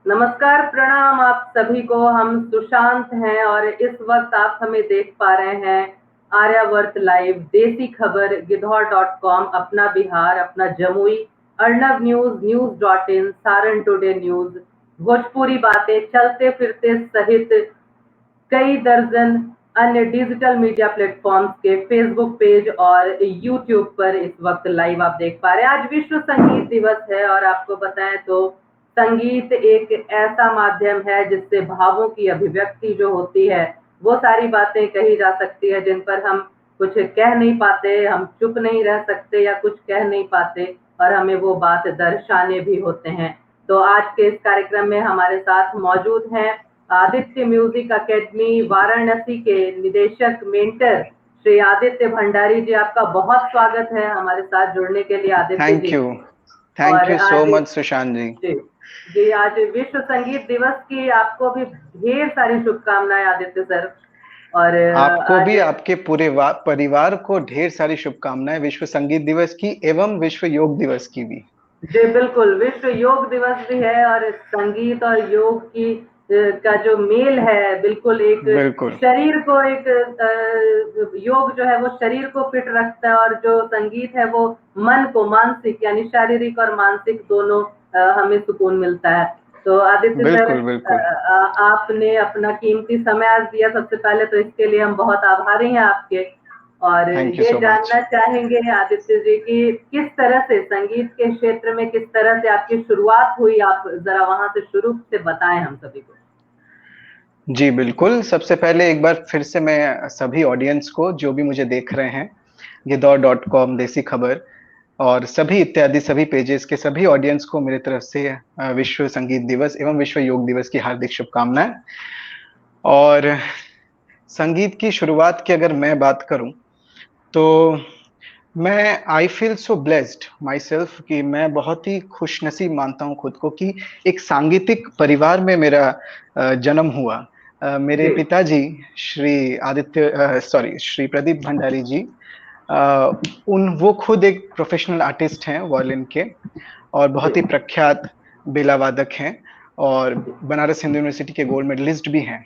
नमस्कार, प्रणाम आप सभी को। हम सुशांत हैं और इस वक्त आप हमें देख पा रहे हैं आर्यावर्त लाइव, देसी खबर, गिद्धौर.com, अपना बिहार, अपना Jamui, Arnab news, news.in, Saran today news, Bhojpuri बातें, चलते फिरते सहित कई दर्जन अन्य डिजिटल मीडिया प्लेटफॉर्म्स के फेसबुक पेज और यूट्यूब पर इस वक्त लाइव आप देख पा रहे हैं। आज विश्व संगीत दिवस है और आपको बताएं तो संगीत एक ऐसा माध्यम है जिससे भावों की अभिव्यक्ति जो होती है वो सारी बातें कही जा सकती है जिन पर हम कुछ कह नहीं पाते, हम चुप नहीं रह सकते या कुछ कह नहीं पाते और हमें वो बात दर्शाने भी होते हैं। तो आज के इस कार्यक्रम में हमारे साथ मौजूद हैं आदित्य म्यूजिक एकेडमी वाराणसी के निदेशक मेंटर श्री आदित्य भंडारी जी। आपका बहुत स्वागत है हमारे साथ जुड़ने के लिए Aditya ji. Thank you so much Sushant ji. जी, आज विश्व संगीत दिवस की आपको भी ढेर सारी शुभकामनाएं आदित्य सर। और आपको भी, आपके पूरे परिवार को ढेर सारी शुभकामनाएं विश्व संगीत दिवस की एवं विश्व योग दिवस की भी। जी बिल्कुल, विश्व योग दिवस भी है और संगीत और योग की का जो मेल है, बिल्कुल एक बिल्कुल शरीर को एक योग जो है वो शरीर को फिट रखता है और जो संगीत है वो मन को, मानसिक यानी शारीरिक और मानसिक दोनों हमें सुकून मिलता है। तो आदित्य सर, बिल्कुल बिल्कुल आपने अपना कीमती समय आज दिया, सबसे पहले तो इसके लिए हम बहुत आभारी हैं आपके। और थैंक यू ये सो मच। जानना चाहेंगे आदित्य जी कि किस तरह से संगीत के क्षेत्र में किस तरह से आपकी शुरुआत हुई, आप जरा वहां से शुरू से बताएं हम सभी को। जी बिल्कुल, सबसे पहले एक बार फिर से मैं सभी ऑडियंस को, जो भी मुझे देख रहे हैं, गिद्धौर.com, देसी खबर और सभी इत्यादि सभी पेजेस के सभी ऑडियंस को मेरी तरफ से विश्व संगीत दिवस एवं विश्व योग दिवस की हार्दिक शुभकामनाएं। और संगीत की शुरुआत की अगर मैं बात करूं तो मैं आई feel so blessed my self कि मैं बहुत ही खुशनसीब मानता हूँ खुद को कि एक सांगीतिक परिवार में मेरा जन्म हुआ। मेरे जी पिताजी श्री प्रदीप भंडारी जी, वो खुद एक प्रोफेशनल आर्टिस्ट हैं वायलिन के और जी। बहुत ही प्रख्यात बेला वादक हैं और बनारस हिंदू यूनिवर्सिटी के गोल्ड मेडलिस्ट भी हैं।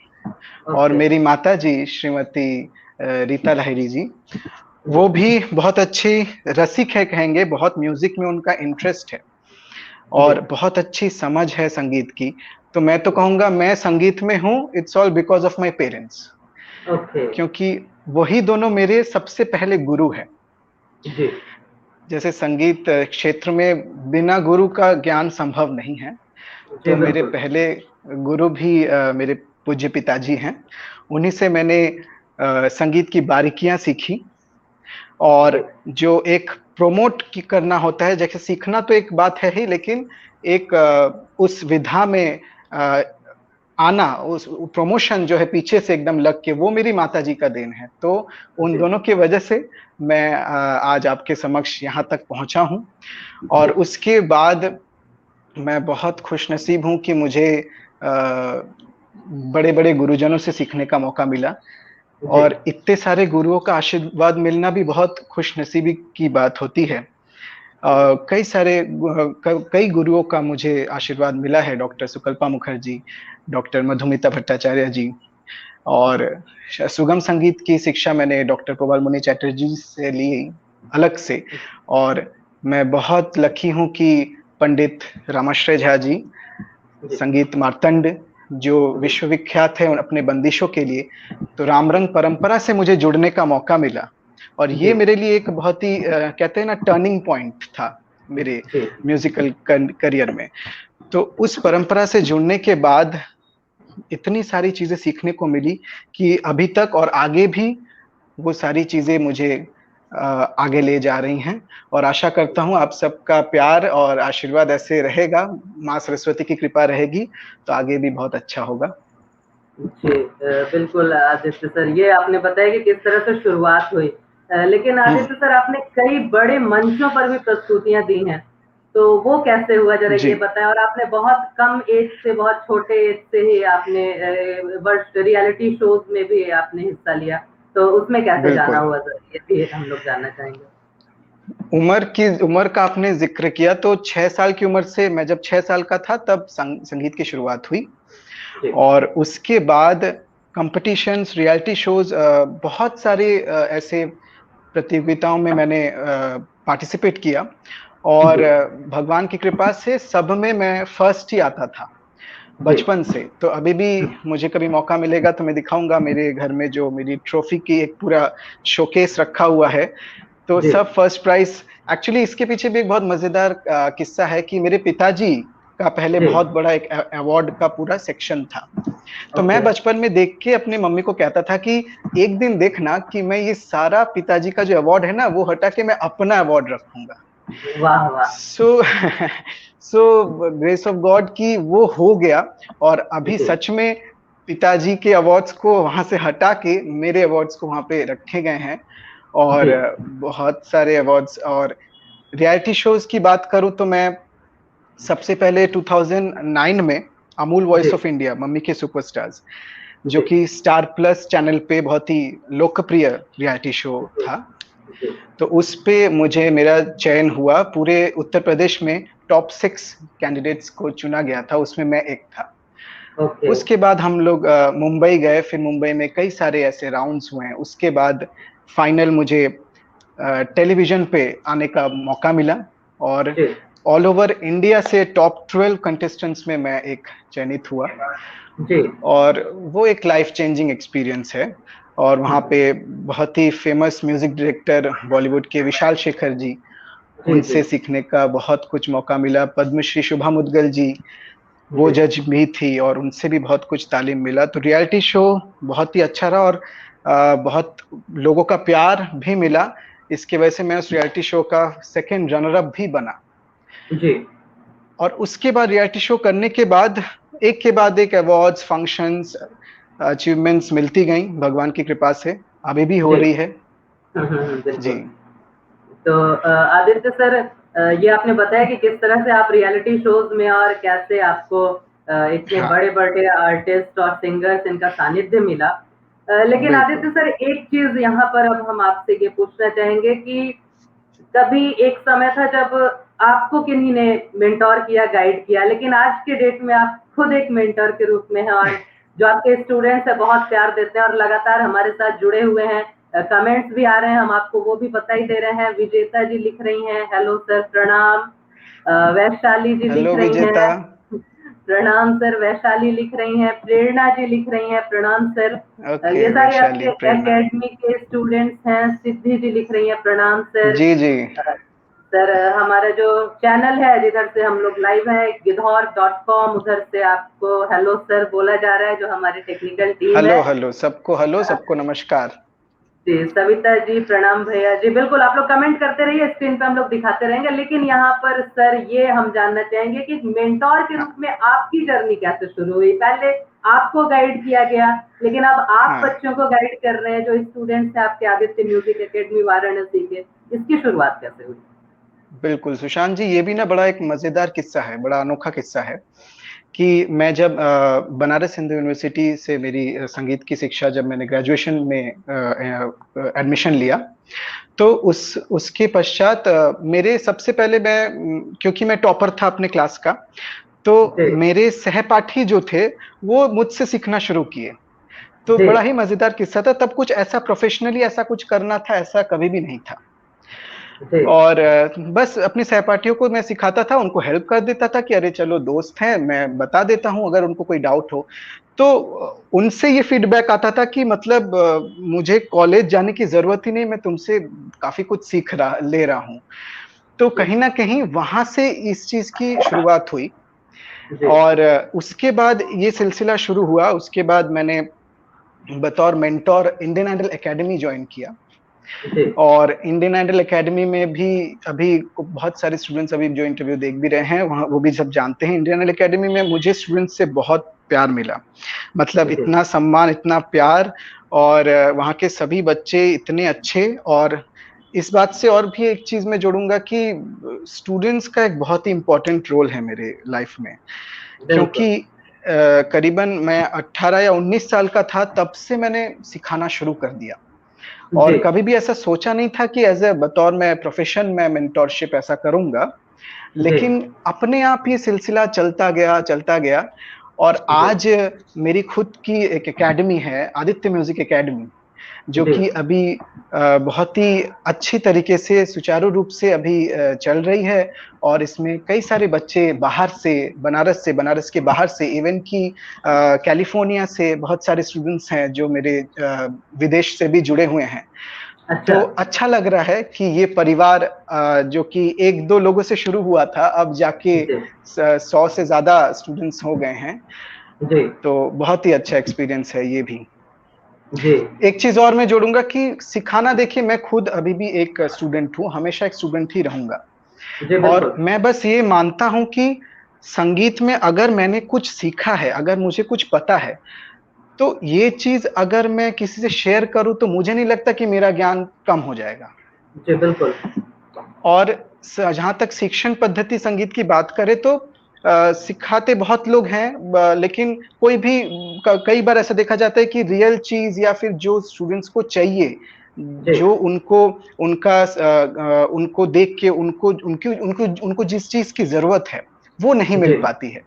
और ओके। मेरी माता जी श्रीमती रीता लाहिरी जी, जी वो भी बहुत अच्छी रसिक है कहेंगे, बहुत म्यूजिक में उनका इंटरेस्ट है जी। और बहुत अच्छी समझ है संगीत की। तो मैं तो कहूंगा मैं संगीत में हूँ, it's all because of my parents, okay. क्योंकि वही दोनों मेरे सबसे पहले गुरु है। जी जैसे संगीत क्षेत्र में बिना गुरु का ज्ञान संभव नहीं है, जी तो मेरे बिल्कुल। पहले गुरु भी मेरे पूज्य पिताजी हैं। उन्हीं से मैंने संगीत की बारीकियां सीखी जी और जो एक प्रमोट करना होता है, जैसे सीखना तो एक बात है ही, लेकिन एक उस विधा में आना, उस प्रमोशन जो है पीछे से एकदम लग के, वो मेरी माताजी का देन है। तो उन जी दोनों की वजह से मैं आज आपके समक्ष यहाँ तक पहुंचा हूँ। और जी उसके बाद मैं बहुत खुशनसीब हूँ कि मुझे बड़े बड़े गुरुजनों से सीखने का मौका मिला जी। और इतने सारे गुरुओं का आशीर्वाद मिलना भी बहुत खुशनसीबी की बात होती है। कई गुरुओं का मुझे आशीर्वाद मिला है, डॉक्टर सुकल्पा मुखर्जी, डॉक्टर मधुमिता भट्टाचार्य जी। और सुगम संगीत की शिक्षा मैंने डॉक्टर प्रबल मुनि चैटर्जी से ली अलग से। और मैं बहुत लकी हूँ कि पंडित रामाश्रय झा जी, जी संगीत मार्तंड, जो जी। विश्वविख्यात है अपने बंदिशों के लिए, तो रामरंग परंपरा से मुझे जुड़ने का मौका मिला। और जी ये मेरे लिए एक बहुत ही कहते हैं ना, टर्निंग पॉइंट था मेरे जी। म्यूजिकल करियर में। तो उस परंपरा से जुड़ने के बाद इतनी सारी चीजें सीखने को मिली कि अभी तक और आगे भी वो सारी चीजें मुझे आगे ले जा रही हैं। और आशा करता हूँ आप सबका प्यार और आशीर्वाद ऐसे रहेगा, माँ सरस्वती की कृपा रहेगी तो आगे भी बहुत अच्छा होगा। जी बिल्कुल आदित्य सर, ये आपने बताया कि किस तरह से शुरुआत हुई। लेकिन आदित्य सर, आपने कई बड़े मंचों पर भी प्रस्तुतियां दी हैं, तो वो कैसे हुआ जरा जी ये बताएं। और आपने बहुत कम एज से, बहुत छोटे एज से ही आपने वर्ष रियलिटी शोज में भी आपने हिस्सा लिया, तो उसमें कैसे जाना बिल्कुल। हुआ सर, ये भी हम लोग जानना चाहेंगे। उम्र का आपने जिक्र किया, तो 6 साल की उम्र से, मैं जब 6 साल का था तब संगीत की शुरुआत हुई। जी और उसके बाद कंपटीशंस, रियलिटी शोज, बहुत सारे ऐसे प्रतियोगिताओं में मैंने पार्टिसिपेट किया। और जी भगवान की कृपा से सब में मैं फर्स्ट ही आता था जी बचपन से। तो अभी भी मुझे कभी मौका मिलेगा तो मैं दिखाऊंगा, मेरे घर में जो मेरी ट्रॉफी की एक पूरा शोकेस रखा हुआ है, तो जी सब फर्स्ट प्राइज। एक्चुअली इसके पीछे भी एक बहुत मजेदार किस्सा है कि मेरे पिताजी का पहले जी बहुत बड़ा एक अवार्ड का पूरा सेक्शन था। तो ओके मैं बचपन में देख के अपनी मम्मी को कहता था कि एक दिन देखना कि मैं ये सारा पिताजी का जो अवार्ड है ना, वो हटा के मैं अपना अवार्ड रखूंगा। वाह वाह सो सो ग्रेस ऑफ गॉड की वो हो गया। और अभी जी सच में पिताजी के अवार्ड्स को वहां से हटा के मेरे अवार्ड्स को वहां पे रखे गए हैं। और जी बहुत सारे अवार्ड्स। और रियलिटी शोज की बात करूं तो मैं सबसे पहले 2009 में अमूल जी वॉइस ऑफ इंडिया, मम्मी के सुपरस्टार्स, जो जी कि स्टार प्लस चैनल पे बहुत ही लोकप्रिय रियलिटी शो जी था। जी तो उस पे मुझे मेरा चयन हुआ, पूरे उत्तर प्रदेश में टॉप 6 कैंडिडेट्स को चुना गया था, उसमें मैं एक था। ओके उसके बाद हम लोग मुंबई गए, फिर मुंबई में कई सारे ऐसे राउंड्स हुए हैं। उसके बाद फाइनल मुझे टेलीविजन पे आने का मौका मिला। और जी ऑल ओवर इंडिया से टॉप 12 कंटेस्टेंट्स में मैं एक चयनित हुआ। जी और वो एक लाइफ चेंजिंग एक्सपीरियंस है। और वहाँ पे बहुत ही फेमस म्यूजिक डायरेक्टर बॉलीवुड के विशाल शेखर जी, जी जी उनसे सीखने का बहुत कुछ मौका मिला। पद्मश्री शुभा मुद्गल जी, वो जी जज भी थी, और उनसे भी बहुत कुछ तालीम मिला। तो रियलिटी शो बहुत ही अच्छा रहा। और बहुत लोगों का प्यार भी मिला। इसकी वजह से मैं उस रियलिटी शो का सेकंड रनर अप भी बना। जी और उसके बाद रियलिटी शो करने के बाद एक अवार्ड्स, फंक्शंस, अचीवमेंट्स मिलती गई भगवान की कृपा से, अभी भी हो जी रही है। जी बिल्कुल। तो आदित्य सर, ये आपने बताया कि किस तरह से आप रियलिटी शोज में और कैसे आपको इतने हाँ, बड़े बड़े आर्टिस्ट और सिंगर्स इनका सानिध्य मिला। लेकिन बिल्कुल। आदित्य सर, एक चीज यहाँ पर अब हम आपसे ये पूछना चाहेंगे कि कभी एक समय था जब आपको किन्हीं ने मेंटोर किया, गाइड किया, लेकिन आज के डेट में आप खुद एक मेंटोर के रूप में हैं और जो आपके स्टूडेंट्स है बहुत प्यार देते हैं और लगातार हमारे साथ जुड़े हुए हैं। कमेंट्स भी आ रहे हैं, हम आपको वो भी बता ही दे रहे हैं। विजेता जी लिख रही हैं, हेलो सर, प्रणाम। वैशाली जी लिख हेलो रही विजेता। हैं, प्रणाम सर। वैशाली लिख रही हैं, प्रेरणा जी लिख रही हैं, प्रणाम सर। ओके ये सारे वैशाली, आपके प्रेरणा। एकेडमी के स्टूडेंट्स हैं। सिद्धि जी लिख रही हैं, प्रणाम सर। जी जी। सर, हमारा जो चैनल है जिधर से हम लोग लाइव है, गिधौर.com, उधर से आपको हेलो सर बोला जा रहा है, जो हमारी टेक्निकल टीम है। हेलो सबको नमस्कार। जी, सविता जी प्रणाम। भैया जी बिल्कुल, आप लोग कमेंट करते रहिए, स्क्रीन पे हम लोग दिखाते रहेंगे। लेकिन यहाँ पर सर ये हम जानना चाहेंगे कि मेंटोर के रूप हाँ में आपकी जर्नी कैसे शुरू हुई? पहले आपको गाइड किया गया, लेकिन अब आप हाँ, बच्चों को गाइड कर रहे हैं, जो स्टूडेंट्स हैं आपके आदित्य म्यूजिक एकेडमी वाराणसी के। इसकी शुरुआत कैसे हुई? बिल्कुल सुशांत जी, ये भी ना बड़ा एक मजेदार किस्सा है, बड़ा अनोखा किस्सा है। कि मैं जब बनारस हिंदू यूनिवर्सिटी से मेरी संगीत की शिक्षा, जब मैंने ग्रेजुएशन में एडमिशन लिया, तो उसके पश्चात मेरे सबसे पहले क्योंकि मैं टॉपर था अपने क्लास का, तो जी मेरे सहपाठी जो थे वो मुझसे सीखना शुरू किए। तो जी बड़ा ही मजेदार किस्सा था। तब कुछ ऐसा प्रोफेशनली ऐसा कुछ करना था, ऐसा कभी भी नहीं था। जी और बस अपने सहपाठियों को मैं सिखाता था, उनको हेल्प कर देता था कि अरे चलो दोस्त हैं, मैं बता देता हूँ अगर उनको कोई डाउट हो। तो उनसे ये फीडबैक आता था कि मतलब मुझे कॉलेज जाने की जरूरत ही नहीं, मैं तुमसे काफी कुछ ले रहा हूँ। तो जी कहीं ना कहीं वहां से इस चीज की शुरुआत हुई। जी और उसके बाद ये सिलसिला शुरू हुआ। उसके बाद मैंने बतौर mentor Indian Idol Academy join किया। जी और इंडियन आइडल एकेडमी में भी अभी बहुत सारे स्टूडेंट्स अभी जो इंटरव्यू देख भी रहे हैं, वहाँ वो भी सब जानते हैं। इंडियन आइडल एकेडमी में मुझे स्टूडेंट्स से बहुत प्यार मिला, मतलब जी इतना सम्मान, इतना प्यार। और वहाँ के सभी बच्चे इतने अच्छे। और इस बात से और भी एक चीज मैं जोड़ूंगा कि स्टूडेंट्स का एक बहुत ही इंपॉर्टेंट रोल है मेरे लाइफ में। बिल्कुल। क्योंकि करीबन मैं 18 या 19 साल का था तब से मैंने सिखाना शुरू कर दिया। और जी, कभी भी ऐसा सोचा नहीं था कि एज़ बतौर मैं प्रोफ़ेशन मैं मेंटरशिप ऐसा करूँगा। जी, लेकिन अपने आप ये सिलसिला चलता गया और जी, आज मेरी खुद की एक अकेडमी है, आदित्य म्यूज़िक अकेडमी, जो जी, कि अभी बहुत ही अच्छी तरीके से सुचारू रूप से अभी चल रही है और इसमें कई सारे बच्चे बाहर से, बनारस के बाहर से इवन कि कैलिफ़ोर्निया से बहुत सारे स्टूडेंट्स हैं जो मेरे विदेश से भी जुड़े हुए हैं। अच्छा, तो अच्छा लग रहा है कि ये परिवार जो कि 1-2 लोगों से शुरू हुआ था, अब जाके जी, 100 से ज़्यादा स्टूडेंट्स हो गए हैं, जी, तो बहुत ही अच्छा एक्सपीरियंस है ये भी। जी, एक चीज़ और मैं जोड़ूँगा कि सिखाना देखिए मैं खुद अभी भी एक स्टूडेंट हूँ, हमेशा एक स्टूडेंट ही रहूँगा जी, और बिल्कुल, मैं बस ये मानता हूँ कि संगीत में अगर मैंने कुछ सीखा है, अगर मुझे कुछ पता है, तो ये चीज़ अगर मैं किसी से शेयर करूँ तो मुझे नहीं लगता कि मेरा ज्ञान कम हो जाएगा। जी, बिल्कुल, और जहाँ तक शिक्षण पद्धति संगीत की बात करें तो सिखाते बहुत लोग हैं लेकिन कोई भी कई बार ऐसा देखा जाता है कि रियल चीज़ या फिर जो स्टूडेंट्स को चाहिए, जी, जो उनको उनको देख के उनको जिस चीज़ की ज़रूरत है, वो नहीं मिल जी, पाती है।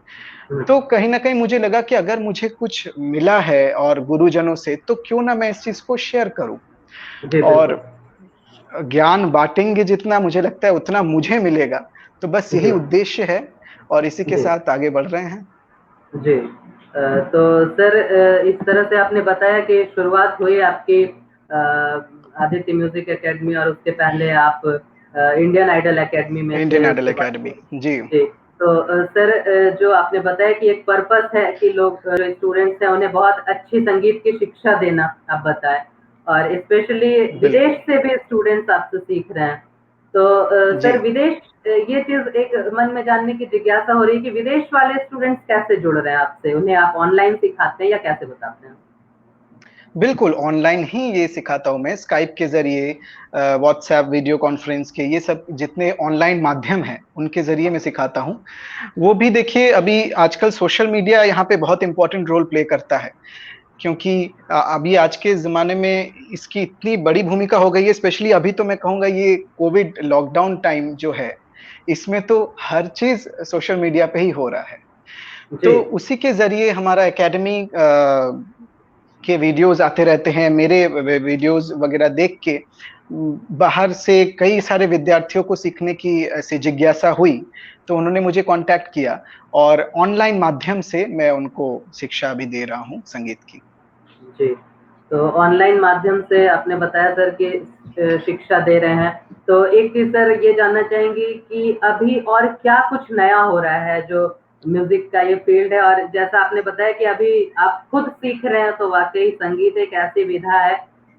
हुँ, तो कहीं न कहीं मुझे लगा कि अगर मुझे कुछ मिला है और गुरुजनों से, तो क्यों ना मैं इस चीज़ को शेयर करूँ जी, और बिल्कुल, ज्ञान बाँटेंगे जितना मुझे लगता है उतना मुझे मिलेगा। तो बस यही जी, उद्देश्य है और इसी के जी, साथ आगे बढ़ रहे हैं। जी। तो सर इस तरह से आपने बताया कि शुरुआत हुई आपकी आदित्य म्यूज़िक अकेडमी और उसके पहले आप इंडियन आइडल अकेडमी में इंडियन थे, आइडल उसके बाद अकेडमी। जी, जी, तो सर जो आपने बताया कि एक पर्पस है कि लोग जो स्टूडेंट्स हैं उन्हें बहुत अच्छी संगीत की शिक्षा देना, आप बताएँ और स्पेशली बिल्कुल। विदेश से भी स्टूडेंट्स आपसे सीख रहे हैं। तो जी। सर विदेश ये चीज़ एक मन में जानने की जिज्ञासा हो रही है कि विदेश वाले स्टूडेंट्स कैसे जुड़ रहे हैं आपसे? उन्हें आप ऑनलाइन सिखाते हैं या कैसे बताते हैं? बिल्कुल, ऑनलाइन ही ये सिखाता हूँ मैं, स्काइप के ज़रिए व्हाट्सऐप वीडियो कॉन्फ्रेंस के ये सब जितने ऑनलाइन माध्यम हैं, उनके ज़रिए मैं सिखाता हूँ। वो भी देखिए अभी आजकल सोशल मीडिया यहाँ पे बहुत इम्पोर्टेंट रोल प्ले करता है। क्योंकि अभी आज के ज़माने में इसकी इतनी बड़ी भूमिका हो गई है, स्पेशली अभी तो मैं कहूँगा ये कोविड लॉकडाउन टाइम जो है, इसमें तो हर चीज़ सोशल मीडिया पे ही हो रहा है। जी, तो उसी के ज़रिए हमारा एकेडमी के वीडियोज़ आते रहते हैं, मेरे वीडियोज़ वगैरह देख के बाहर से कई सारे विद्यार्थियों को सीखने की ऐसी जिज्ञासा हुई, तो उन्होंने मुझे कॉन्टैक्ट किया और ऑनलाइन माध्यम से मैं उनको शिक्षा भी दे रहा हूँ संगीत की। जी। तो ऑनलाइन माध्यम से आपने बताया सर कि शिक्षा दे रहे हैं। तो एक चीज़ सर ये जानना चाहेंगे कि अभी और क्या कुछ नया हो रहा है जो म्यूज़िक का ये फ़ील्ड है और जैसा आपने बताया कि अभी आप खुद सीख रहे हैं तो वाक़ई संगीत एक ऐसी विधा है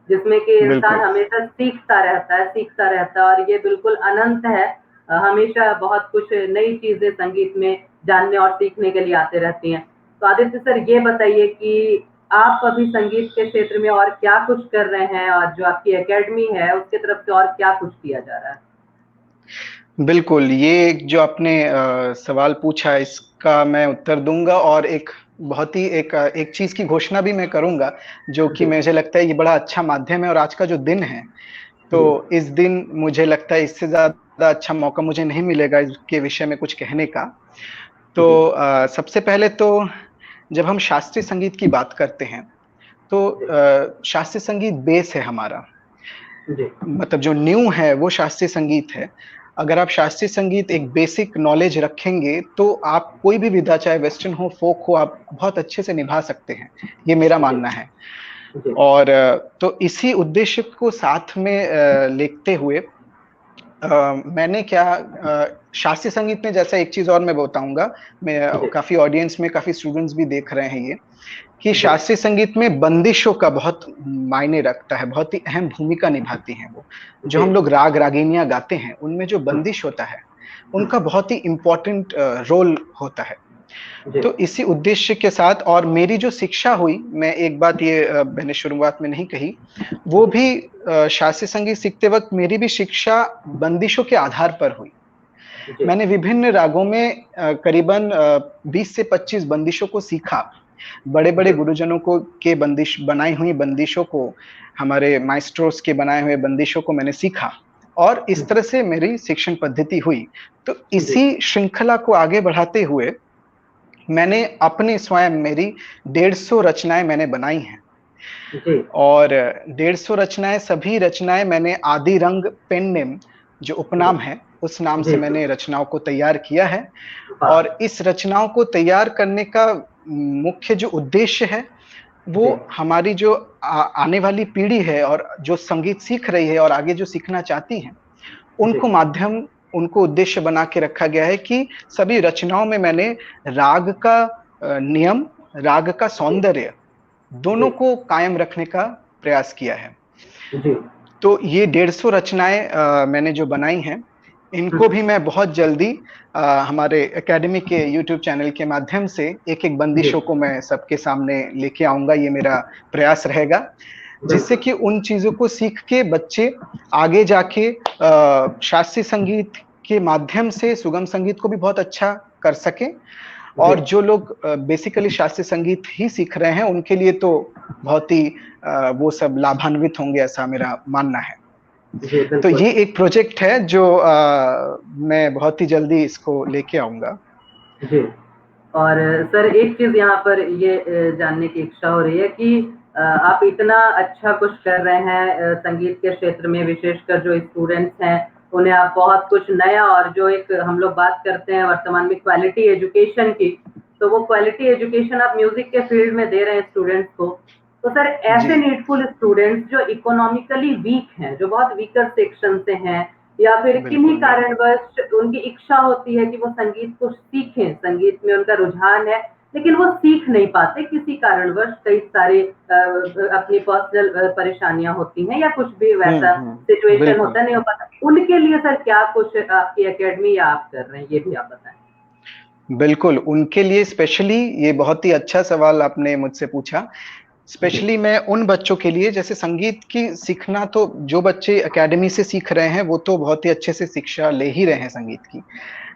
जिसमें कि इंसान बिल्कुल। हमेशा सीखता रहता है और ये बिल्कुल अनंत है। हमेशा बहुत कुछ नई चीज़ें संगीत में जानने और सीखने के लिए आते रहती हैं। तो आदित्य सर ये बताइए कि आप अभी संगीत के क्षेत्र में और क्या कुछ कर रहे हैं और जो आपकी एकेडमी है उसकी तरफ से और क्या कुछ किया जा रहा है? बिल्कुल, ये जो आपने सवाल पूछा इसका मैं उत्तर दूँगा और एक बहुत ही एक चीज़ की घोषणा भी मैं करूँगा, जो कि जी, मुझे लगता है ये बड़ा अच्छा माध्यम है और आज का जो दिन है, जी, तो इस दिन मुझे लगता है इससे ज़्यादा अच्छा मौका मुझे नहीं मिलेगा इसके विषय में कुछ कहने का। जी, तो सबसे पहले तो जब हम शास्त्रीय संगीत की बात करते हैं, तो जी, शास्त्रीय संगीत बेस है हमारा। जी, मतलब जो न्यू है वो शास्त्रीय संगीत है। अगर आप शास्त्रीय संगीत एक बेसिक नॉलेज रखेंगे, तो आप कोई भी विधा चाहे वेस्टर्न हो, फ़ोक हो, आप बहुत अच्छे से निभा सकते हैं। ये मेरा जी, मानना है। जी, और तो इसी उद्देश्य को साथ में लेते हुए मैंने क्या शास्त्रीय संगीत में जैसा एक चीज़ और मैं बताऊँगा, मैं जी, काफ़ी ऑडियंस में काफ़ी स्टूडेंट्स भी देख रहे हैं ये, कि जी, शास्त्रीय संगीत में बंदिशों का बहुत मायने रखता है, बहुत ही अहम भूमिका निभाती हैं वो। जो जी, हम लोग राग रागिनियाँ गाते हैं, उनमें जो हुँ, बंदिश होता है, हुँ, उनका बहुत ही इम्पोर्टेंट रोल होता है। जी, तो इसी उद्देश्य के साथ और मेरी जो शिक्षा हुई, मैं एक बात ये मैंने शुरुआत में नहीं कही, वो जी, भी शास्त्रीय संगीत सीखते वक़्त मेरी भी शिक्षा बंदिशों के आधार पर हुई। जी, मैंने विभिन्न रागों में करीबन 20 से 25 बंदिशों को सीखा बड़े बड़े गुरुजनों को के बंदिश बनाई हुई बंदिशों को, हमारे माइस्ट्रोस के बनाए हुए बंदिशों को मैंने सीखा और इस तरह से मेरी शिक्षण पद्धति हुई। तो इसी श्रृंखला को आगे बढ़ाते हुए मैंने अपने स्वयं मेरी 150 रचनाएं मैंने बनाई हैं जी और 150 रचनाएं, सभी रचनाएं मैंने आदि रंग पेन नेम जो उपनाम है उस नाम से जी मैंने रचनाओं को तैयार किया है। वाह और इस रचनाओं को तैयार करने का मुख्य जो उद्देश्य है वो जी हमारी जो आने वाली पीढ़ी है और जो संगीत सीख रही है और आगे जो सीखना चाहती है जी उनको माध्यम, उनको उद्देश्य बना के रखा गया है कि सभी रचनाओं में मैंने राग का नियम, राग का जी सौंदर्य दोनों जी को कायम रखने का प्रयास किया है। जी तो ये 150 रचनाएं मैंने जो बनाई हैं इनको भी मैं बहुत जल्दी हमारे एकेडमी के यूट्यूब चैनल के माध्यम से एक-एक जी बंदिशों को मैं सबके सामने लेके आऊँगा, ये मेरा प्रयास रहेगा। जिससे बिल्कुल कि उन चीज़ों को सीख के बच्चे आगे जाके शास्त्रीय संगीत के माध्यम से सुगम संगीत को भी बहुत अच्छा कर सकें जी और जो लोग बेसिकली शास्त्रीय संगीत ही सीख रहे हैं उनके लिए तो बहुत ही वो सब लाभान्वित होंगे ऐसा मेरा मानना है। जी तो बिल्कुल ये एक प्रोजेक्ट है जो मैं बहुत ही जल्दी इसको लेके आऊँगा। जी। और सर एक चीज़ यहाँ पर ये जानने की इच्छा हो रही है कि आप इतना अच्छा कुछ कर रहे हैं संगीत के क्षेत्र में विशेषकर जो स्टूडेंट्स हैं, उन्हें आप बहुत कुछ नया और जो एक हम लोग बात करते हैं वर्तमान में क्वालिटी एजुकेशन की, तो वो क्वालिटी एजुकेशन आप म्यूज़िक के फील्ड में दे रहे हैं स्टूडेंट्स को। तो सर जी। ऐसे नीडफुल स्टूडेंट्स जो इकोनॉमिकली वीक हैं, जो बहुत वीकर सेक्शन से हैं या फिर किन्हीं बिल्कुल, कारणवश उनकी इच्छा होती है कि वो संगीत को सीखें, संगीत में उनका रुझान है, लेकिन वो सीख नहीं पाते किसी कारणवश कई सारे अपनी पर्सनल परेशानियां होती हैं या कुछ भी वैसा सिचुएशन बिल्कुल। होता है, नहीं हो पाता। उनके लिए सर क्या कुछ आपकी एकेडमी या आप कर रहे हैं, ये भी आप बताएं। बिल्कुल, उनके लिए स्पेशली ये बहुत ही अच्छा सवाल आपने मुझसे पूछा। जी स्पेशली मैं उन बच्चों के लिए जैसे संगीत की सीखना तो जो बच्चे एकेडमी से सीख रहे हैं, वो तो बहुत ही अच्छे से शिक्षा ले ही रहे हैं संगीत की।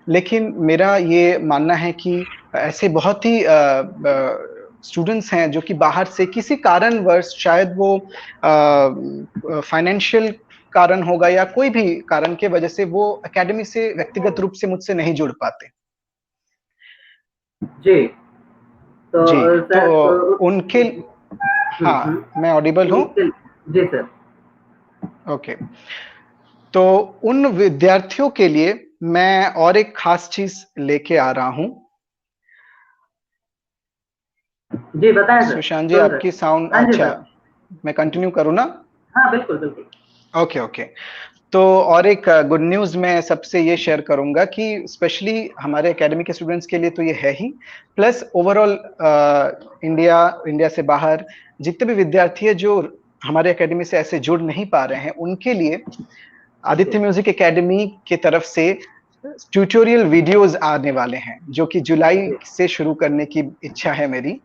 लेकिन मेरा ये मानना है कि ऐसे बहुत ही स्टूडेंट्स हैं जो कि बाहर से किसी कारणवश शायद वो फाइनेंशियल कारण होगा या कोई भी कारण के वजह से वो एकेडमी से व्यक्तिगत रूप से मुझसे नहीं जुड़ पाते। जी तो जी, तो सर उनके हाँ, मैं ऑडिबल हूँ? उनके जी सर ओके। तो उन विद्यार्थियों के लिए मैं और एक ख़ास चीज़ लेके आ रहा हूँ। जी बताएं सर, सुशांत जी सुन रहे। आपकी साउंड हाँ जी अच्छा, सर। मैं कंटिन्यू करूँ ना? हाँ बिल्कुल बिल्कुल। Okay, okay. तो और एक गुड न्यूज़ मैं सबसे ये शेयर करूँगा कि स्पेशली हमारे एकेडमी के स्टूडेंट्स के लिए तो ये है ही, प्लस ओवरऑल इंडिया से बाहर जितने भी विद्यार्थी हैं जो हमारे एकेडमी से ऐसे जुड़ नहीं पा रहे हैं, उनके लिए जी आदित्य म्यूज़िक एकेडमी की तरफ से ट्यूटोरियल वीडियोज़ आने वाले हैं, जो कि जुलाई जी से शुरू करने की इच्छा है मेरी। जी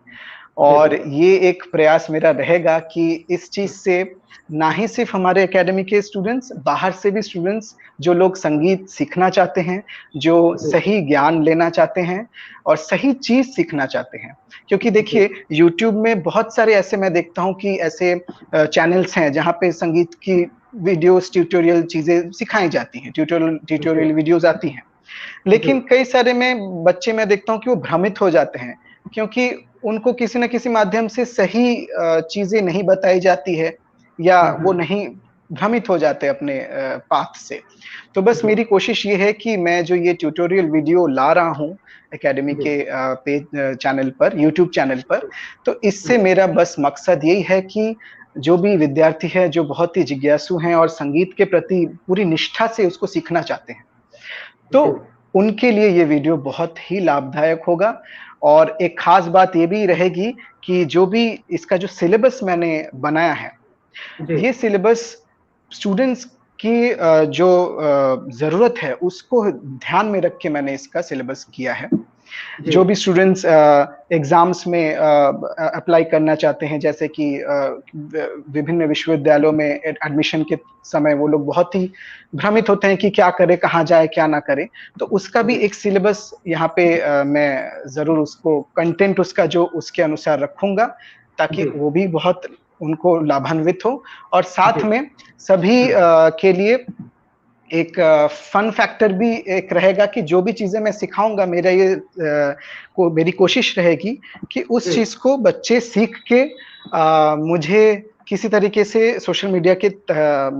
और बिल्कुल। ये एक प्रयास मेरा रहेगा कि इस चीज़ से ना ही सिर्फ़ हमारे एकेडमी के स्टूडेंट्स, बाहर से भी स्टूडेंट्स जो लोग संगीत सीखना चाहते हैं, जो जी सही ज्ञान लेना चाहते हैं और सही चीज़ सीखना चाहते हैं। क्योंकि जी देखिए यूट्यूब में बहुत सारे ऐसे मैं देखता हूँ कि ऐसे चैनल्स हैं जहाँ पे संगीत की वीडियोज़, ट्यूटोरियल चीज़ें सिखाई जाती हैं, जी ट्यूटोरियल वीडियोज़ आती हैं। जी लेकिन कई सारे में बच्चे मैं देखता हूँ कि वो भ्रमित हो जाते हैं, क्योंकि उनको किसी न किसी माध्यम से सही चीज़ें नहीं बताई जाती है या वो हम्म। नहीं भ्रमित हो जाते अपने पाथ से। तो बस जी मेरी कोशिश ये है कि मैं जो ये ट्यूटोरियल वीडियो ला रहा हूँ एकेडमी जी के चैनल पर, यूट्यूब चैनल पर, तो इससे जी मेरा बस मकसद यही है कि जो भी विद्यार्थी है, जो बहुत ही जिज्ञासु हैं और संगीत के प्रति पूरी निष्ठा से उसको सीखना चाहते हैं, तो जी उनके लिए ये वीडियो बहुत ही लाभदायक होगा और एक ख़ास बात ये भी रहेगी कि जो भी इसका जो सिलेबस मैंने बनाया है, जी ये सिलेबस स्टूडेंट्स की जो ज़रूरत है, उसको ध्यान में रख के मैंने इसका सिलेबस किया है। जो भी स्टूडेंट्स एग्जाम्स में अप्लाई करना चाहते हैं, जैसे कि विभिन्न विश्वविद्यालयों में एडमिशन के समय वो लोग बहुत ही भ्रमित होते हैं कि क्या करें, कहाँ जाए, क्या ना करें। तो उसका भी एक सिलेबस यहाँ पे मैं ज़रूर उसको कंटेंट उसका जो उसके अनुसार रखूँगा, ताकि जी, वो भी बहुत उनको लाभान्वित हो। और साथ जी, में सभी के लिए एक फन फैक्टर भी एक रहेगा कि जो भी चीज़ें मैं सिखाऊँगा, मेरा ये को मेरी कोशिश रहेगी कि उस जी, चीज़ को बच्चे सीख के मुझे किसी तरीके से सोशल मीडिया के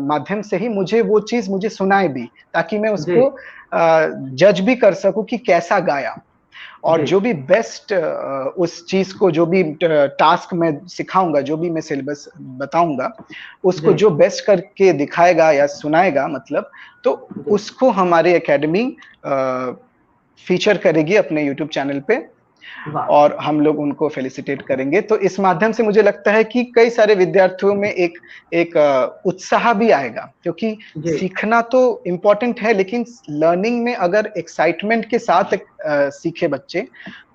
माध्यम से ही मुझे सुनाए भी, ताकि मैं जी, उसको जज भी कर सकूँ कि कैसा गाया। और जी, जो भी बेस्ट उस चीज़ को जो भी टास्क मैं सिखाऊँगा, जो भी मैं सिलेबस बताऊँगा, उसको जी, जो बेस्ट करके दिखाएगा या सुनाएगा मतलब, तो जी, उसको हमारी अकेडमी फीचर करेगी अपने यूट्यूब चैनल पे वाह! और हम लोग उनको फेलिसिटेट करेंगे। तो इस माध्यम से मुझे लगता है कि कई सारे विद्यार्थियों में एक एक उत्साह भी आएगा, क्योंकि जी, सीखना तो इम्पोर्टेंट है, लेकिन लर्निंग में अगर एक्साइटमेंट के साथ सीखे बच्चे,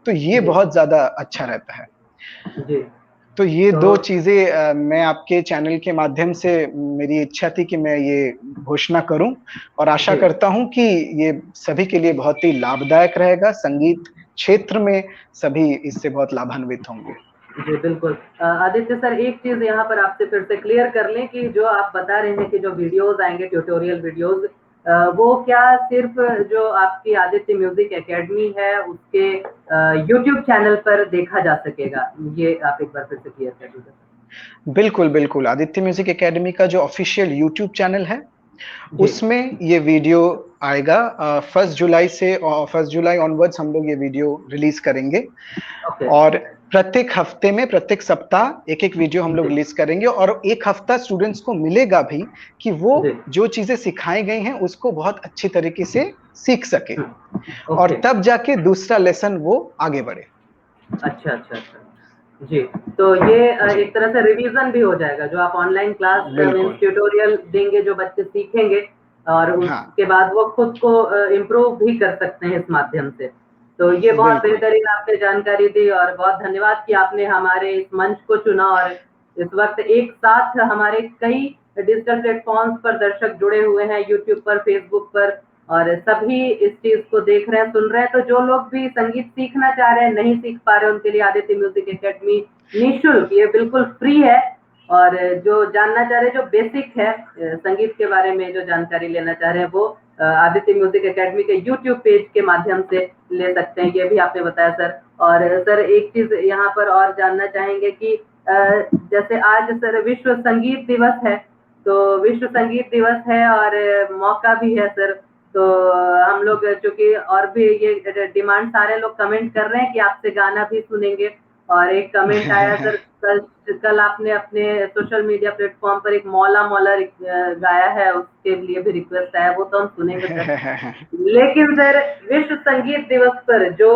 तो ये जी, बहुत ज़्यादा अच्छा रहता है। जी। तो ये तो 2 चीज़ें मैं आपके चैनल के माध्यम से मेरी इच्छा थी कि मैं ये घोषणा करूँ और आशा जी, करता हूँ कि ये सभी के लिए बहुत ही लाभदायक रहेगा। संगीत क्षेत्र में सभी इससे बहुत लाभान्वित होंगे। जी, बिल्कुल। आदित्य सर, एक चीज़ यहाँ पर आपसे फिर से क्लियर कर लें कि जो आप बता रहे हैं कि जो वीडियोज़ आएँगे, ट्यूटोरियल वीडियोज़, वो क्या सिर्फ़ जो आपकी आदित्य म्यूज़िक अकेडमी है, उसके यूट्यूब चैनल पर देखा जा सकेगा? ये आप एक बार फिर से क्लियर कर दीजिए। बिल्कुल, बिल्कुल। आदित्य म्यूज़िक अकेडमी का जो ऑफ़िशियल यूट्यूब चैनल है, जी, उसमें ये वीडियो आएगा। 1 जुलाई से 1 जुलाई ऑनवर्ड्स हम लोग ये वीडियो रिलीज़ करेंगे। ओके। और प्रत्येक हफ्ते में, प्रत्येक सप्ताह एक-एक वीडियो हम लोग जी, रिलीज़ करेंगे और 1 हफ्ता स्टूडेंट्स को मिलेगा भी कि वो जी, जो चीज़ें सिखाई गई हैं, उसको बहुत अच्छी तरीके से सीख सके हुँ, और ओके। तब जाके दूसरा लेसन वो आगे बढ़े। अच्छा, अच्छा, अच्छा। जी, तो ये जी, एक तरह से रिवीज़न भी हो जाएगा, जो आप ऑनलाइन क्लास मीन्स बिल्कुल। ट्यूटोरियल देंगे, जो बच्चे सीखेंगे और हाँ, उसके बाद वो खुद को इम्प्रूव भी कर सकते हैं इस माध्यम से। तो ये बहुत बिल्कुल। बेहतरीन आपने जानकारी दी और बहुत धन्यवाद कि आपने हमारे इस मंच को चुना और इस वक़्त एक साथ हमारे कई डिजिटल प्लेटफ़ॉर्म्स पर दर्शक जुड़े हुए हैं, यूट्यूब पर, फ़ेसबुक पर और सभी इस चीज़ को देख रहे हैं, सुन रहे हैं, तो जो लोग भी संगीत सीखना चाह रहे हैं, नहीं सीख पा रहे हैं, उनके लिए आदित्य म्यूज़िक अकेडमी निःशुल्क, ये बिल्कुल फ्री है और जो जानना चाह रहे हैं, जो बेसिक है संगीत के बारे में जो जानकारी लेना चाह रहे हैं, वो आदित्य म्यूज़िक अकेडमी के यूट्यूब पेज के माध्यम से ले सकते हैं, ये भी आपने बताया सर। और सर एक चीज़ यहाँ पर और जानना चाहेंगे कि जैसे आज सर विश्व संगीत दिवस है, तो विश्व संगीत दिवस है और मौका भी है सर, तो हम लोग चूँकि और भी ये डिमांड सारे लोग कमेंट कर रहे हैं कि आपसे गाना भी सुनेंगे और एक कमेंट आया सर कल कल आपने अपने सोशल मीडिया प्लेटफ़ॉर्म पर एक मौला मौला गाया है, उसके लिए भी रिक्वेस्ट आया, वो तो हम सुनेंगे सर। लेकिन सर विश्व संगीत दिवस पर जो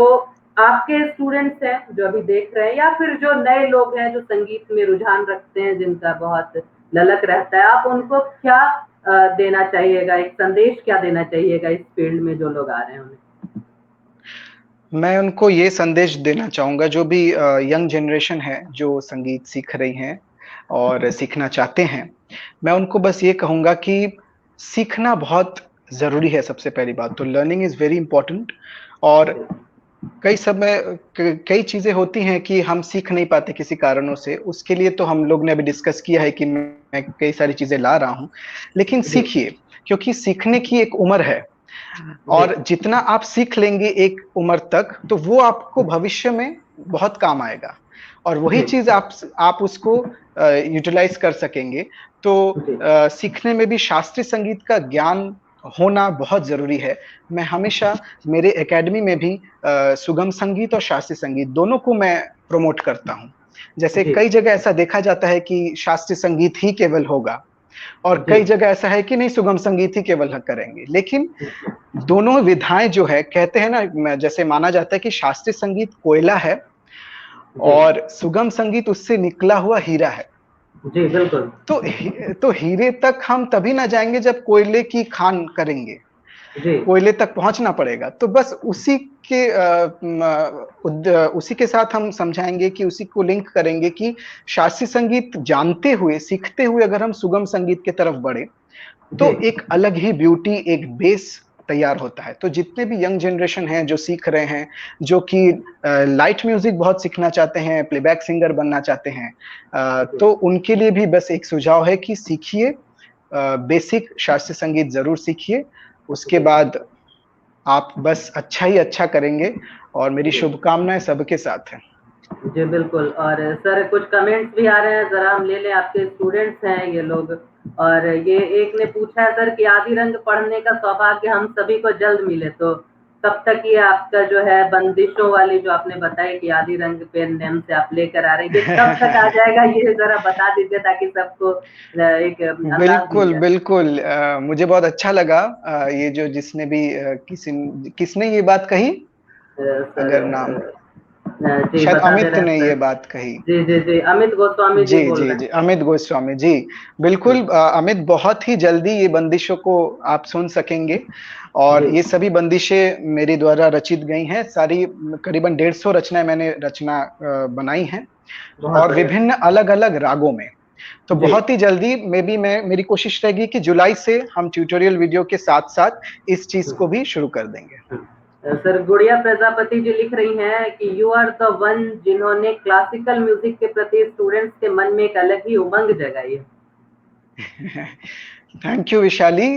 आपके स्टूडेंट्स हैं, जो अभी देख रहे हैं या फिर जो नए लोग हैं जो संगीत में रुझान रखते हैं, जिनका बहुत ललक रहता है, आप उनको क्या देना चाहिएगा? एक संदेश क्या देना चाहिएगा इस फ़ील्ड में जो लोग आ रहे हैं उन्हें? मैं उनको ये संदेश देना चाहूँगा, जो भी यंग जनरेशन है, जो संगीत सीख रही हैं और सीखना चाहते हैं, मैं उनको बस ये कहूँगा कि सीखना बहुत ज़रूरी है। सबसे पहली बात तो लर्निंग इज़ वेरी इम्पोर्टेंट। और जी, कई चीज़ें होती हैं कि हम सीख नहीं पाते किसी कारणों से, उसके लिए तो हम लोग ने अभी डिस्कस किया है कि मैं कई सारी चीज़ें ला रहा हूँ। लेकिन जी, सीखिए, क्योंकि सीखने की एक उम्र है जी, और जितना आप सीख लेंगे एक उम्र तक, तो वो आपको भविष्य में बहुत काम आएगा और वही जी, चीज़ आप उसको यूटिलाइज़ कर सकेंगे। तो जी, सीखने में भी शास्त्रीय संगीत का ज्ञान होना बहुत ज़रूरी है। मैं हमेशा मेरे अकेडमी में भी सुगम संगीत और शास्त्रीय संगीत दोनों को मैं प्रमोट करता हूँ। जैसे जी, कई जगह ऐसा देखा जाता है कि शास्त्रीय संगीत ही केवल होगा और जी, कई जगह ऐसा है कि नहीं, सुगम संगीत ही केवल ह करेंगे। लेकिन दोनों विधाएँ जो है, कहते हैं ना, जैसे माना जाता है कि शास्त्रीय संगीत कोयला है जी, और सुगम संगीत उससे निकला हुआ हीरा है। जी, बिल्कुल। तो हीरे तक हम तभी ना जाएँगे जब कोयले की खान करेंगे। जी कोयले तक पहुंचना पड़ेगा। तो बस उसी के उसी के साथ हम समझाएंगे कि उसी को लिंक करेंगे कि शास्त्रीय संगीत जानते हुए, सीखते हुए अगर हम सुगम संगीत की तरफ बढ़े जी तो एक अलग ही ब्यूटी, एक बेस तैयार होता है। तो जितने भी यंग जनरेशन हैं जो सीख रहे हैं, जो कि लाइट म्यूजिक बहुत सीखना चाहते हैं, प्लेबैक सिंगर बनना चाहते हैं, जी तो उनके लिए भी बस एक सुझाव है कि सीखिए, बेसिक शास्त्रीय संगीत जरूर सीखिए। उसके जी बाद आप बस अच्छा ही अच्छा करेंगे और मेरी जी शुभकामनाएं सबके साथ हैं। जी, बिल्कुल। और सर कुछ कमेंट्स भी आ रहे हैं, ज़रा हम ले लें, आपके स्टूडेंट्स हैं ये लोग। और ये एक ने पूछा है सर कि आदि रंग पढ़ने का सौभाग्य हम सभी को जल्द मिले, तो कब तक ये आपका जो है बंदिशों वाली जो आपने बताई कि आदि रंग पेन नेम से आप लेकर आ रहे हैं, ये कब तक आ जाएगा, ये ज़रा बता दीजिए ताकि सबको एक अंदाज़ मिल बिल्कुल, जाए। बिल्कुल। मुझे बहुत अच्छा लगा ये जो जिसने भी किसने ये बात कही? सर अगर नाम जी शायद बता दे अमित रहे हैं ने सर। ये बात कही। जी, जी, जी, अमित गोस्वामी जी जी, बोल जी, रहे जी, हैं। अमित गोस्वामी जी। बिल्कुल हुँ, अमित बहुत ही जल्दी ये बंदिशों को आप सुन सकेंगे और जी, ये सभी बंदिशें मेरे द्वारा रचित गई हैं। सारी करीबन 150 रचनाएँ मैंने बनाई हैं बहुत और बढ़िया। विभिन्न अलग-अलग रागों में। तो जी। बहुत ही जल्दी मेरी कोशिश रहेगी कि जुलाई से हम ट्यूटोरियल वीडियो के साथ-साथ इस चीज़ हुँ, को भी शुरू कर देंगे। हुँ। सर गुड़िया प्रजापति जी लिख रही हैं कि यू आर द वन जिन्होंने क्लासिकल म्यूज़िक के प्रति स्टूडेंट्स के मन में एक अलग ही उमंग जगाई है। Thank you Vishali.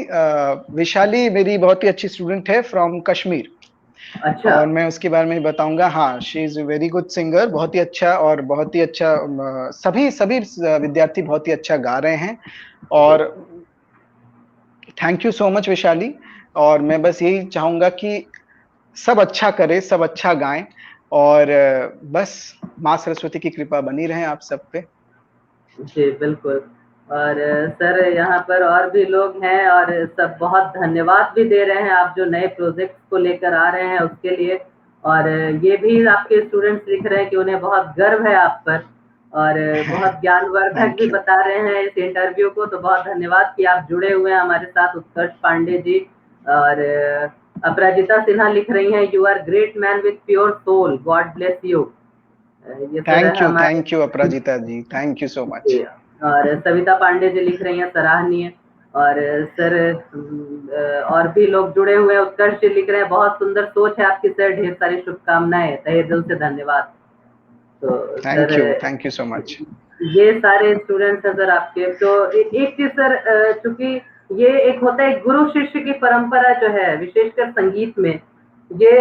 विशाली मेरी बहुत ही अच्छी स्टूडेंट है फ्रॉम कश्मीर अच्छा, और मैं उसके बारे में बताऊँगा। हाँ, she is a very good singer, बहुत ही अच्छा और बहुत ही अच्छा सभी सभी विद्यार्थी बहुत ही अच्छा गा रहे हैं जी। और thank you so much Vishali. और मैं बस यही चाहूँगा कि सब अच्छा करें, सब अच्छा गाएँ और बस माँ सरस्वती की कृपा बनी रहे आप सब पे। जी, बिल्कुल। और सर यहाँ पर और भी लोग हैं और सब बहुत धन्यवाद भी दे रहे हैं, आप जो नए प्रोजेक्ट्स को लेकर आ रहे हैं उसके लिए। और ये भी आपके स्टूडेंट्स लिख रहे हैं कि उन्हें बहुत गर्व है आप पर और बहुत ज्ञानवर्धक भी थैंक यू। बता रहे हैं इस इंटरव्यू को, तो बहुत धन्यवाद कि आप जुड़े हुए हैं हमारे साथ, उत्कर्ष पांडे जी। और अपराजिता सिन्हा लिख रही हैं, "you are great man with pure soul, God bless you." ये सर हमारे thank you Aparajita ji, thank you so much. जी, और सविता पांडे जी लिख रही हैं सराहनीय। और सर और भी लोग जुड़े हुए हैं, उत्कर्ष जी लिख रहे हैं बहुत सुंदर सोच है आपकी सर, ढेर सारी शुभकामनाएं, तहे दिल से धन्यवाद। तो sir thank you so much. ये सारे स्टूडेंट्स हैं सर आपके। तो एक चीज सर, चूंकि ये एक होता है गुरु शिष्य की परंपरा जो है विशेषकर संगीत में, ये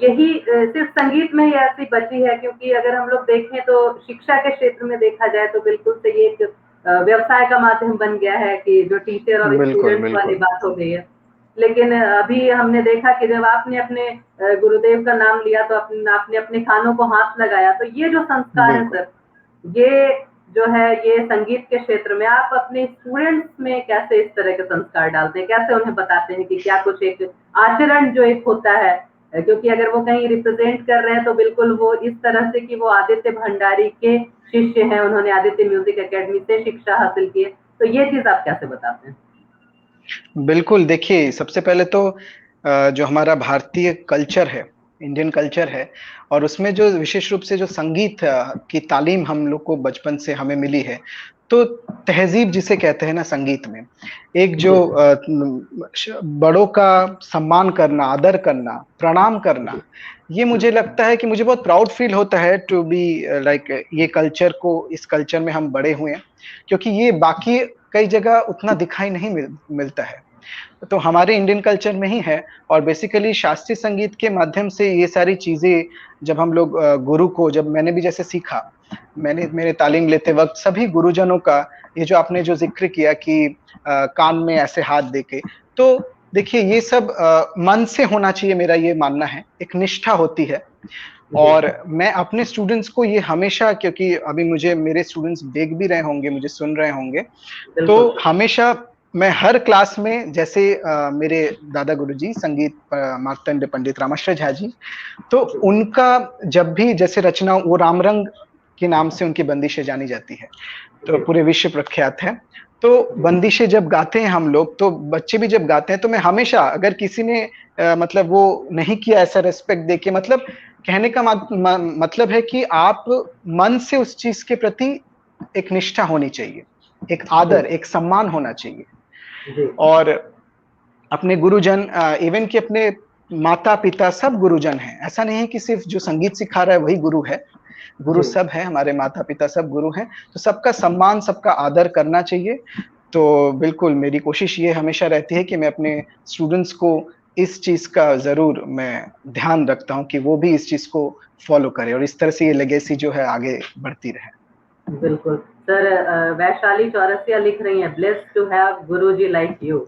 यही सिर्फ संगीत में ही ऐसी बची है, क्योंकि अगर हम लोग देखें तो शिक्षा के क्षेत्र में देखा जाए तो बिल्कुल से ये एक व्यवसाय का माध्यम बन गया है कि जो टीचर और बिल्कुल, स्टूडेंट्स वाली बिल्कुल। बात हो गई है। लेकिन अभी हमने देखा कि जब आपने अपने गुरुदेव का नाम लिया तो आपने अपने कानों को हाथ लगाया, तो ये जो संस्कार है बिल्कुल। सर, ये जो है ये संगीत के क्षेत्र में आप अपने स्टूडेंट्स में कैसे इस तरह के संस्कार डालते हैं, कैसे उन्हें बताते हैं कि क्या कुछ एक आचरण जो एक होता है, क्योंकि अगर वो कहीं रिप्रेजेंट कर रहे हैं तो बिल्कुल वो इस तरह से कि वो आदित्य भंडारी के शिष्य हैं, उन्होंने आदित्य म्यूजिक एकेडमी से शिक्षा हासिल की है, तो ये चीज आप कैसे बताते हैं? बिल्कुल, देखिए सबसे पहले तो जो हमारा भारतीय कल्चर है, इंडियन कल्चर है और उसमें जो विशेष रूप से जो संगीत की तालीम हम लोग को बचपन से हमें मिली है, तो तहज़ीब जिसे कहते हैं ना संगीत में, एक जो जी बड़ों का सम्मान करना, आदर करना, प्रणाम करना, जी ये मुझे लगता है कि मुझे बहुत प्राउड फील होता है टू बी लाइक ये कल्चर को इस कल्चर में हम बड़े हुए हैं, क्योंकि ये बाकी कई जगह उतना दिखाई नहीं मिलता है। तो हमारे इंडियन कल्चर में ही है और बेसिकली शास्त्रीय संगीत के माध्यम से ये सारी चीज़ें जब हम लोग गुरु को जब मैंने भी जैसे सीखा, मेरे तालीम लेते वक़्त सभी गुरुजनों का ये जो आपने जो ज़िक्र किया कि कान में ऐसे हाथ देके, तो देखिए ये सब मन से होना चाहिए मेरा ये मानना है, एक निष्ठा होती है जी और मैं अपने स्टूडेंट्स को ये हमेशा क्योंकि अभी मुझे मेरे स्टूडेंट्स देख भी रहे होंगे, मुझे सुन रहे होंगे, बिल्कुल तो सर। हमेशा मैं हर क्लास में जैसे मेरे दादा गुरुजी संगीत मार्तंड पंडित रामाश्रय झा जी, तो जी उनका जब भी जैसे रचना वो रामरंग के नाम से उनकी बंदिशें जानी जाती है, तो जी पूरे विश्व प्रख्यात है। तो बंदिशें जब गाते हैं हम लोग, तो बच्चे भी जब गाते हैं, तो मैं हमेशा, अगर किसी ने मतलब वो नहीं किया ऐसा रिस्पेक्ट देके, मतलब कहने का मतलब है कि आप मन से उस चीज के प्रति एक निष्ठा होनी चाहिए, एक आदर, एक सम्मान होना चाहिए। जी और अपने गुरुजन, इवन कि अपने माता पिता सब गुरुजन हैं। ऐसा नहीं है कि सिर्फ जो संगीत सिखा रहा है वही गुरु है, गुरु जी सब है, हमारे माता पिता सब गुरु हैं। तो सबका सम्मान, सबका आदर करना चाहिए। तो बिल्कुल मेरी कोशिश ये हमेशा रहती है कि मैं अपने स्टूडेंट्स को इस चीज का जरूर मैं ध्यान रखता हूँ कि वो भी इस चीज को फॉलो करे, और इस तरह से ये लेगेसी जो है आगे बढ़ती रहे। बिल्कुल सर। वैशाली चौरसिया लिख रही हैं, blessed to have guruji like you.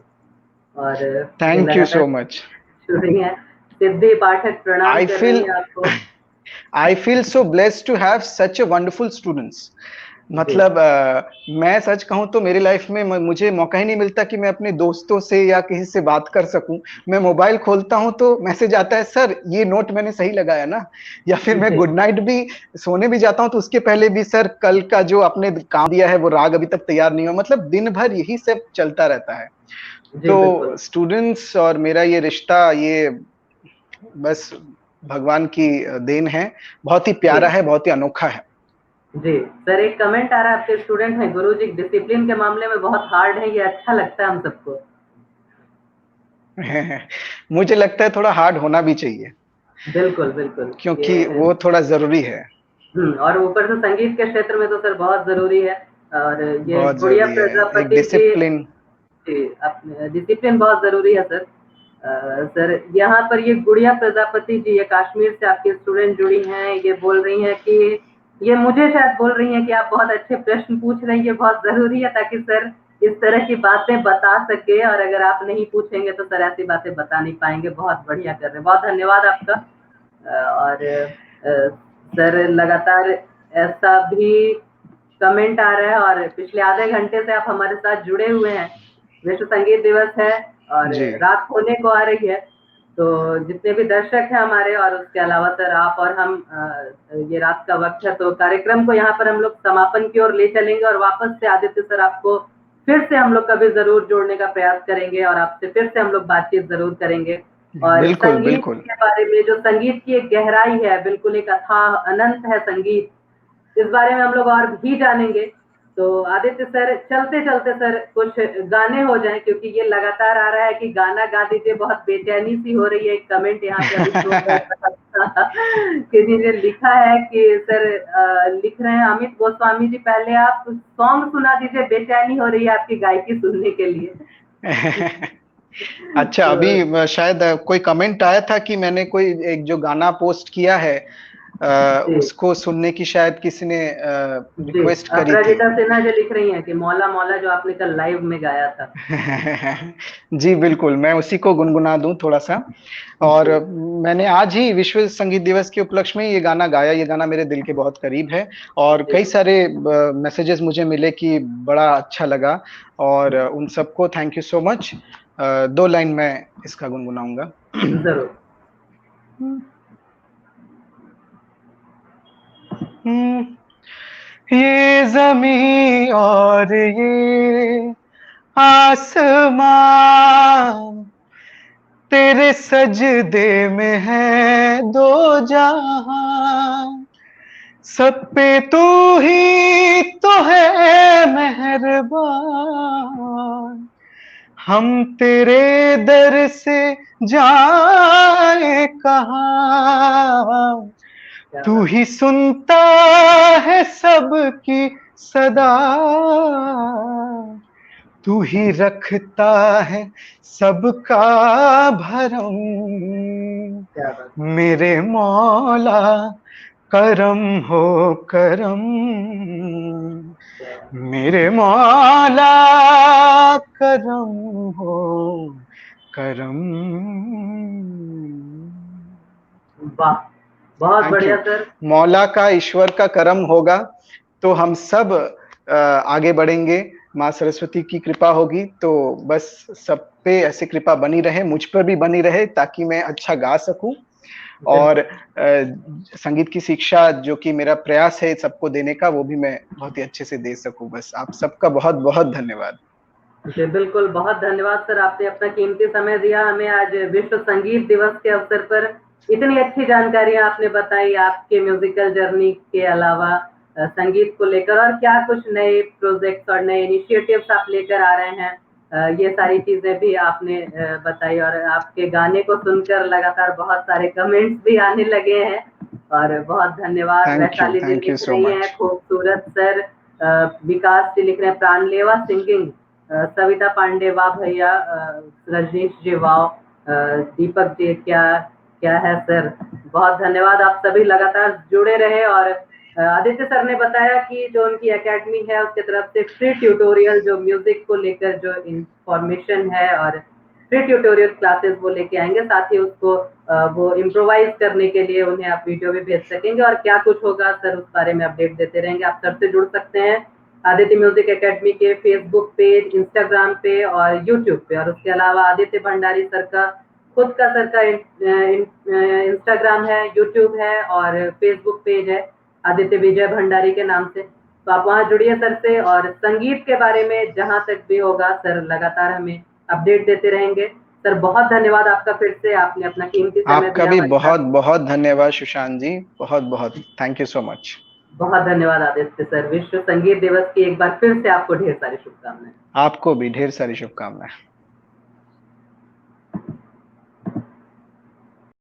और ये थैंक यू लगातार सो मच। छू रही हैं। सिद्धि पाठक प्रणाम आई कर रही फील हैं आपको। I feel so blessed to have such a wonderful students. जी मतलब मैं सच कहूँ तो मेरी लाइफ में मुझे मौका ही नहीं मिलता कि मैं अपने दोस्तों से या किसी से बात कर सकूं। मैं मोबाइल खोलता हूं तो मैसेज आता है, सर ये नोट मैंने सही लगाया ना, या फिर मैं जी गुड नाइट भी सोने भी जाता हूं तो उसके पहले भी, सर कल का जो आपने काम दिया है वो राग अभी तक तैयार नहीं हुआ। मतलब दिन भर यही सब चलता रहता है। जी तो बिल्कुल। स्टूडेंट्स और मेरा ये रिश्ता, ये बस भगवान की देन है। बहुत ही जी प्यारा है, बहुत ही अनोखा है। जी सर, एक कमेंट आ रहा है, आपके स्टूडेंट हैं गुरुजी डिसिप्लिन के मामले में बहुत हार्ड है, ये अच्छा लगता है हम सबको। मुझे लगता है थोड़ा हार्ड होना भी चाहिए, बिल्कुल बिल्कुल। क्योंकि ये वो थोड़ा जरूरी है। और ऊपर से संगीत के क्षेत्र में तो सर बहुत जरूरी है। और ये बहुत गुड़िया जरूरी है, एक प्रजापति जी, डिसिप्लिन। अपने डिसिप्लिन बहुत जरूरी है सर। सर यहाँ पर ये गुड़िया प्रजापति जी, ये कश्मीर से आपके स्टूडेंट जुड़ी हैं, ये बोल रही हैं कि ये मुझे शायद बोल रही हैं कि आप बहुत अच्छे प्रश्न पूछ रही हैं, ये बहुत जरूरी है ताकि सर इस तरह की बातें बता सके, और अगर आप नहीं पूछेंगे तो सर ऐसी बातें बता नहीं पाएंगे। बहुत बढ़िया कर रहे हैं, बहुत धन्यवाद आपका। और सर लगातार ऐसा भी कमेंट आ रहा है, और पिछले आधे घंटे से आप हमारे साथ जुड़े हुए हैं। विश्व संगीत दिवस है और जी रात होने को आ रही है, तो जितने भी दर्शक हैं हमारे, और उसके अलावा सर आप और हम, ये रात का वक्त है, तो कार्यक्रम को यहाँ पर हम लोग समापन की ओर ले चलेंगे, और वापस से आदित्य सर आपको फिर से हम लोग कभी जरूर जोड़ने का प्रयास करेंगे, और आपसे फिर से हम लोग बातचीत जरूर करेंगे। और बिल्कुल संगीत बिल्कुल। के बारे में, जो संगीत की एक गहराई है, बिल्कुल एक अथाह अनंत है संगीत, इस बारे में हम लोग और भी जानेंगे। तो आदित्य सर, चलते चलते सर कुछ गाने हो जाएं, क्योंकि ये लगातार आ रहा है कि गाना गा दीजिए, बहुत बेचैनी सी हो रही है। एक कमेंट यहाँ पे अभी थ्रो किसी ने लिखा है कि सर, लिख रहे हैं अमित गोस्वामी जी, पहले आप सॉन्ग सुना दीजिए, बेचैनी हो रही है आपकी गायकी सुनने के लिए। अच्छा, तो अभी शायद कोई कमेंट आया था कि मैंने कोई एक जो गाना पोस्ट किया है, जी उसको सुनने की शायद किसी ने जी, रिक्वेस्ट करी थी। अपराजिता सिन्हा जो लिख रही हैं कि मौला मौला, जो आपने कल लाइव में गाया था। जी बिल्कुल, मैं उसी को गुनगुना दूं थोड़ा सा। और जी मैंने आज ही विश्व संगीत दिवस के उपलक्ष्य में ये गाना गाया। ये गाना मेरे दिल के बहुत करीब है, और जी कई सारे मैसेजेस मुझे मिले कि बड़ा अच्छा लगा, और उन सबको thank you so much. 2 line मैं इसका गुनगुनाऊंगा। जरूर। ये जमी और ये आसमां, तेरे सजदे में है 2 जहां। सब पे तू ही तो है मेहरबान, हम तेरे दर से जाए कहाँ। क्या तू बात। ही सुनता है सबकी सदा, तू ही रखता है सबका भरम। क्या बात। मेरे मौला करम हो करम, क्या बात। मेरे मौला करम हो करम। वाह, बहुत थैंक यू। बढ़िया सर। मौला का, ईश्वर का करम होगा तो हम सब आगे बढ़ेंगे। माँ सरस्वती की कृपा होगी तो बस सब पे ऐसे कृपा बनी रहे, मुझ पर भी बनी रहे, ताकि मैं अच्छा गा सकूं। और संगीत की शिक्षा जो कि मेरा प्रयास है सबको देने का, वो भी मैं बहुत ही अच्छे से दे सकूं। बस आप सबका बहुत बहुत धन्यवाद। जी बिल्कुल, बहुत धन्यवाद सर, आपने अपना कीमती समय दिया हमें। आज विश्व संगीत दिवस के अवसर पर इतनी अच्छी जानकारियां आपने बताई, आपके म्यूजिकल जर्नी के अलावा संगीत को लेकर और क्या कुछ नए प्रोजेक्ट्स और नए इनिशिएटिव्स आप लेकर आ रहे हैं, ये सारी चीजें भी आपने बताई। और आपके गाने को सुनकर लगातार बहुत सारे कमेंट्स भी आने लगे हैं, और बहुत धन्यवाद। वैशाली जी थैंक यू लिख सो रही हैं, मच। खूबसूरत सर। विकास जी लिख रहे हैं, प्राणलेवा सिंगिंग। सविता पांडे, वाह भैया। रजनीश जी, वाह। दीपक जी, क्या क्या है सर, बहुत धन्यवाद। आप सभी लगातार जुड़े रहे। और आदित्य सर ने बताया कि जो उनकी एकेडमी है उसके तरफ से फ्री ट्यूटोरियल, जो म्यूजिक को लेकर जो इंफॉर्मेशन है, और फ्री ट्यूटोरियल क्लासेस वो लेके आएंगे। साथ ही उसको वो इम्प्रोवाइज करने के लिए उन्हें आप वीडियो भी भेज सकेंगे, और क्या कुछ होगा सर उस बारे में अपडेट देते रहेंगे। आप सर से जुड़ सकते हैं आदित्य म्यूजिक एकेडमी के फेसबुक पेज, इंस्टाग्राम पे और यूट्यूब पे। और उसके अलावा आदित्य भंडारी सर का खुद का सर का इंस्टाग्राम है, यूट्यूब है और फेसबुक पेज है, आदित्य विजय भंडारी के नाम से। तो आप वहां जुड़िए सर से, और संगीत के बारे में जहां तक भी होगा सर लगातार हमें अपडेट देते रहेंगे। सर बहुत धन्यवाद आपका फिर से, आपने अपना कीमती समय आपका दिया भी हमारे साथ। बहुत बहुत धन्यवाद सुशांत जी, बहुत बहुत थैंक यू सो मच। बहुत धन्यवाद आदित्य सर। विश्व संगीत दिवस की एक बार फिर से आपको ढेर सारी शुभकामनाएं। आपको भी ढेर सारी शुभकामनाएं।